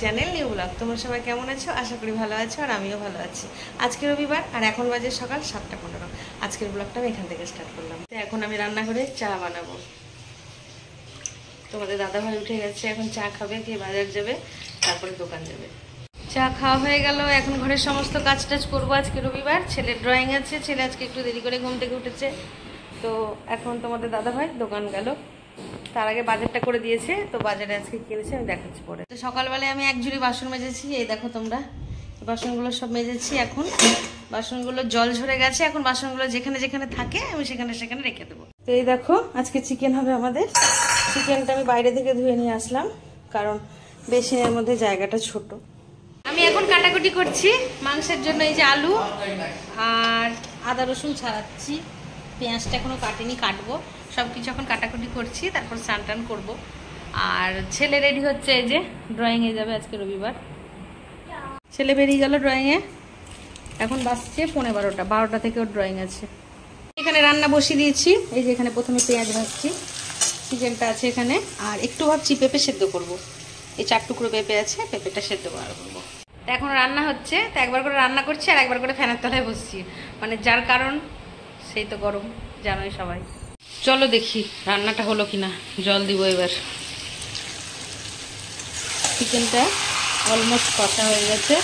Channel new blog. তোমরা সবাই কেমন আছো? আশা করি ভালো আছো, আর আমিও ভালো আছি। আজকে রবিবার আর এখন বাজে সকাল 7:15। আজকের ব্লগটা আমি এখান থেকে স্টার্ট করলাম। তো এখন আমি রান্না করে চা বানাবো। তোমাদের দাদাভাই উঠে গেছে, এখন চা খাবে, গিয়ে বাজার যাবে, তারপরে দোকান যাবে। চা খাওয়া হয়ে গেল, এখন ঘরের সমস্ত কাজ টাজ করবো। আজকে রবিবার, ছেলের ড্রয়িং আছে, ছেলে আজকে একটু দেরি করে ঘুম থেকে উঠেছে। তো এখন তোমাদের দাদাভাই দোকান গেল, তার আগে বাজারটা করে দিয়েছে। তো বাজারে আজকে কিনেছে আমি দেখাচ্ছি পরে। তো সকালবেলায় আমি এক ঝুড়ি বাসন মেজেছি, এই দেখো তোমরা, বাসনগুলো সব মেজেছি। এখন বাসনগুলো জল ঝরে গেছে, এখন বাসনগুলো যেখানে যেখানে থাকে আমি সেখানে সেখানে রেখে দেবো। তো এই দেখো, আজকে চিকেন হবে আমাদের। চিকেনটা আমি বাইরে থেকে ধুয়ে নিয়ে আসলাম, কারণ বেসিনের মধ্যে জায়গাটা ছোট। আমি এখন কাটাকুটি করছি মাংসের জন্য। এই যে আলু আর আদা রসুন ছাড়াচ্ছি, পেঁয়াজটা এখনো কাটিনি, কাটবো। সব কিছু এখন কাটাকুটি করছি, তারপর স্নান টান করবো। আর ছেলে রেডি হচ্ছে, এই যে ড্রয়িংয়ে যাবে, আজকে রবিবার। ছেলে বেরিয়ে গেল ড্রয়িংয়ে, এখন বাজছে 11:30, 12টা থেকে ওর ড্রয়িং আছে। এখানে রান্না বসিয়ে দিয়েছি, এই যে এখানে প্রথমে পেঁয়াজ ভাজছি, চিকেনটা আছে এখানে, আর একটু ভাবছি পেঁপে সেদ্ধ করব। এই 4 টুকরো পেঁপে আছে, পেঁপেটা সেদ্ধ করবো। তো এখন রান্না হচ্ছে, তো একবার করে রান্না করছি আর একবার করে ফ্যানের তলায় বসছি, মানে যার কারণ সেই তো গরম, জানোই সবাই। চলো দেখি রান্নাটা হলো কিনা, জল দিব এবার। চিকেনটা অলমোস্ট কষা হয়ে গেছে,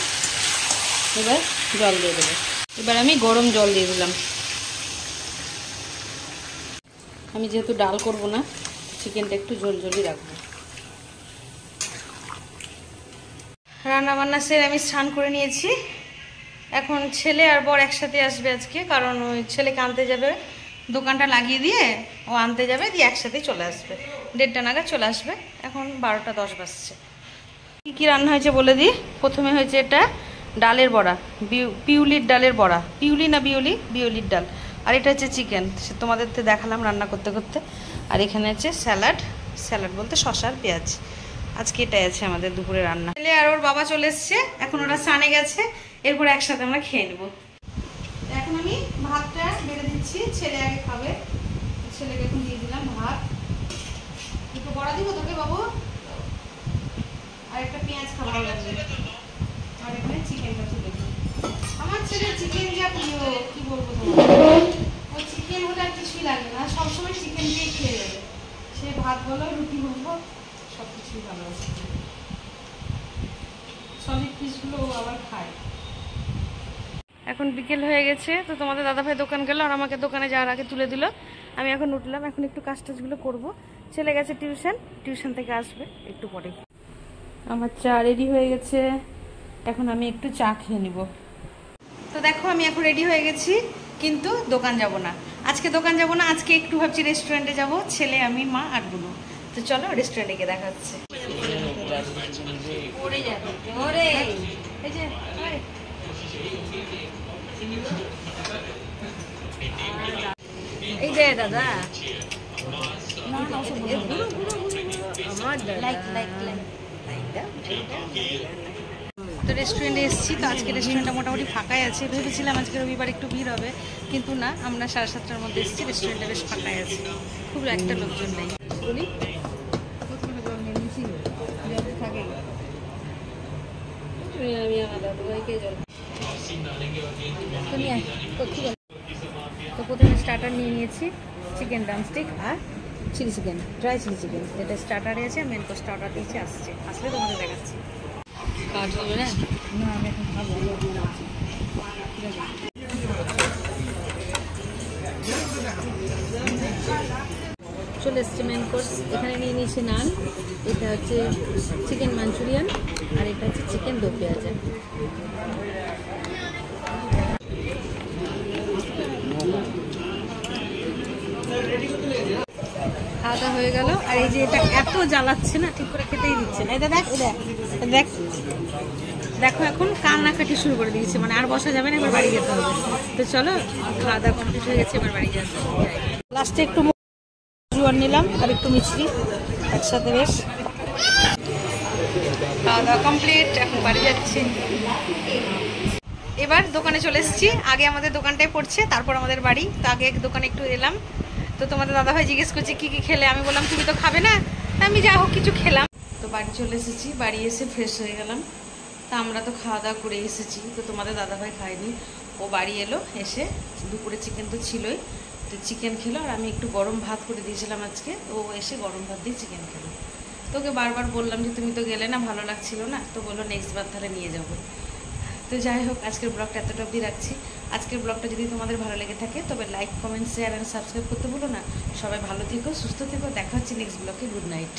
এবার জল দিয়ে দেবো। এবার আমি গরম জল দিয়ে দিলাম। আমি যেহেতু ডাল করব না, চিকেনটা একটু ঝোলঝোলই রাখবো। রান্না বান্না সেরে আমি স্নান করে নিয়েছি। এখন ছেলে আর বর একসাথে আসবে আজকে, কারণ ওই ছেলেকে আনতে যাবে, দোকানটা লাগিয়ে দিয়ে ও আনতে যাবে, দিয়ে একসাথেই চলে আসবে। 1:30 নাগাদ চলে আসবে। এখন 12:10 বাজছে। কী কী রান্না হয়েছে বলে দিই। প্রথমে হয়েছে এটা ডালের বড়া, পিউলির ডালের বড়া, পিউলি না বিউলি, বিউলির ডাল। আর এটা হচ্ছে চিকেন, সে তোমাদের তো দেখালাম রান্না করতে করতে। আর এখানে আছে স্যালাড, স্যালাড বলতে শসার পেঁয়াজ। আজকে এটাই আছে আমাদের দুপুরে রান্না। ছেলে আর ওর বাবা চলে এসছে, এখন ওরা স্নানে গেছে, এরপর একসাথে আমরা খেয়ে নেবো। এখন আমি ভাতটা বেড়ে দিচ্ছি, ছেলে আগে খাবে। ছেলেকে এখন দিয়ে দিলাম ভাত। একটু বড়া দিব তোকে বাবু, আর একটা পেঁয়াজ খাওয়া লাগবে। আর এখানে চিকেনটা তুলে দিই। আমার ছেলে চিকেন যা প্রিয়, কি বলবো তোমার, ওই চিকেন হলে আর কিছুই লাগবে না, সবসময় চিকেন দিয়ে খেয়ে যাবে। সে ভাত বলো, রুটি বলবো, সব কিছুই ভালো আছে। সলিড পিসগুলো ও আবার খায়। এখন বিকেল হয়ে গেছে, তো তোমাদের দাদাভাই দোকান গেল, আর আমাকে দোকানে যাওয়ার আগে তুলে দিল। আমি এখন উঠলাম, এখন একটু কাজ টাজগুলো করবো। ছেলে গেছে টিউশন, টিউশন থেকে আসবে একটু পরে। আমার চা রেডি হয়ে গেছে, এখন আমি একটু চা খেয়ে নিব। তো দেখো, আমি এখন রেডি হয়ে গেছি, কিন্তু দোকান যাব না আজকে। দোকান যাব না আজকে, একটু ভাবছি রেস্টুরেন্টে যাব, ছেলে, আমি, মা আর বুনু। তো চলো রেস্টুরেন্টে গিয়ে দেখা হচ্ছে। এই যে দাদা, তো রেস্টুরেন্টে এসেছি। তো আজকে রেস্টুরেন্টটা মোটামুটি ফাঁকাই আছে। ভেবেছিলাম আজকে রবিবার একটু ভিড় হবে, কিন্তু না, আমরা 7:30টার মধ্যে এসেছি, রেস্টুরেন্টটা বেশ ফাঁকাই আছে, খুব একটা লোকজন নেই। বলি আমি আমার দাদুভাইকে জল। তো প্রথমে স্টার্টার নিয়ে নিয়েছি, চিকেন ড্রামস্টিক আর chilli chicken, dry chilli chicken. এটা স্টার্টারে আছে, মেন কোর্সটা অর্ডার দিয়েছি, আসলে তোমাদের দেখাচ্ছি। কাজ হবে না, আমি এখন খাবো। চলে এসছে মেন কোর্স। এখানে নিয়ে নিয়েছি নান, এটা হচ্ছে চিকেন মাঞ্চুরিয়ান, আর এটা হচ্ছে চিকেন দো পেঁয়াজা। খাওয়া দাওয়া হয়ে গেল। আর এই যে এটা এত জ্বালাচ্ছে না, ঠিক করে খেতেই দিচ্ছে না। এটা দেখ, দেখ দেখো, এখন কান্নাকাটি শুরু করে দিয়েছে, মানে আর বসা যাবে না, এবার বাড়ি যেতে হবে। তো চলো, খাওয়া দাওয়া কমপ্লিট হয়ে গেছে, এবার বাড়ি যাচ্ছি। লাস্টে একটু জোয়ার নিলাম আর একটু মিষ্টি একসাথে, বেশ। খাওয়া দাওয়া কমপ্লিট, এখন বাড়ি যাচ্ছি। এবার দোকানে চলে এসেছি। আগে আমাদের দোকানটাই পড়ছে, তারপর আমাদের বাড়ি। তো আগে দোকানে একটু এলাম। তো তোমাদের দাদাভাই জিজ্ঞেস করছে কি কি খেলে, আমি বললাম তুমি তো খাবে না, আমি যা হোক কিছু খেলাম। তো বাড়ি চলে এসেছি, বাড়ি এসে ফ্রেশ হয়ে গেলাম। তা আমরা তো খাওয়া দাওয়া করে এসেছি, তো তোমাদের দাদাভাই খায়নি। ও বাড়ি এলো, এসে দুপুরে চিকেন তো ছিলই, তো চিকেন খেলো। আর আমি একটু গরম ভাত করে দিয়েছিলাম আজকে, ও এসে গরম ভাত দিয়ে চিকেন খেলো। তোকে বারবার বললাম যে তুমি তো গেলে না, ভালো লাগছিল না, তো বললো নেক্সট বার তাহলে নিয়ে যাবো। তো যাই হোক, আজকের ব্লগটা এতটা অবধি রাখছি। আজকের ব্লগটা যদি তোমাদের ভালো লেগে থাকে তবে like, comment, share and subscribe করতে ভুলো না। সবাই ভালো থেকো, সুস্থ থেকো, দেখা হচ্ছে নেক্সট ব্লগে। Good night.